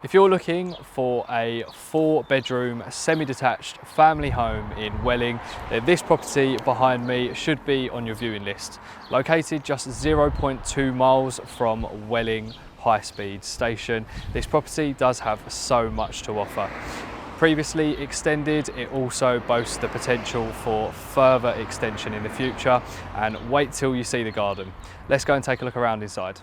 If you're looking for a 4-bedroom semi-detached family home in Welling, then this property behind me should be on your viewing list. Located just 0.2 miles from Welling High Speed Station, this property does have so much to offer. Previously extended, it also boasts the potential for further extension in the future, and wait till you see the garden. Let's go and take a look around inside.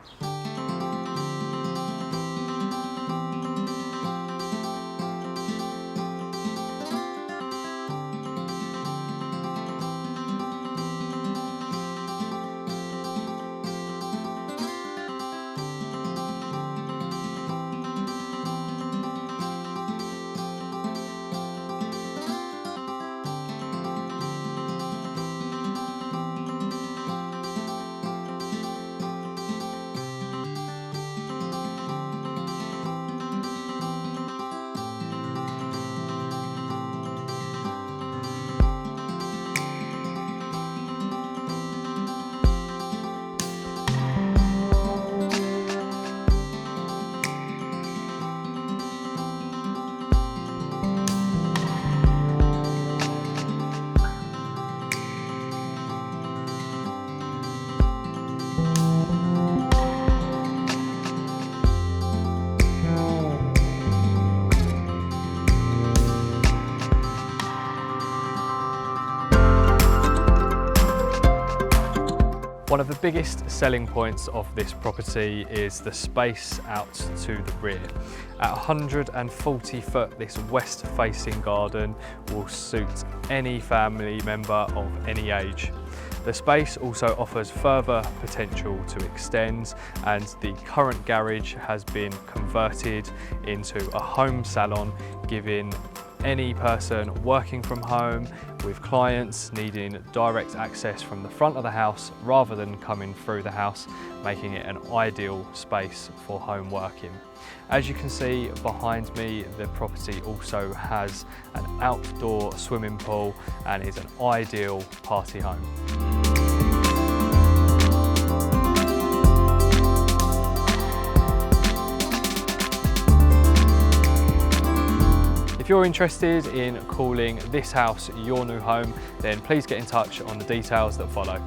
One of the biggest selling points of this property is the space out to the rear. At 140 foot, this west-facing garden will suit any family member of any age. The space also offers further potential to extend, and the current garage has been converted into a home salon, giving any person working from home with clients needing direct access from the front of the house rather than coming through the house, making it an ideal space for home working. As you can see behind me, the property also has an outdoor swimming pool and is an ideal party home. If you're interested in calling this house your new home, then please get in touch on the details that follow.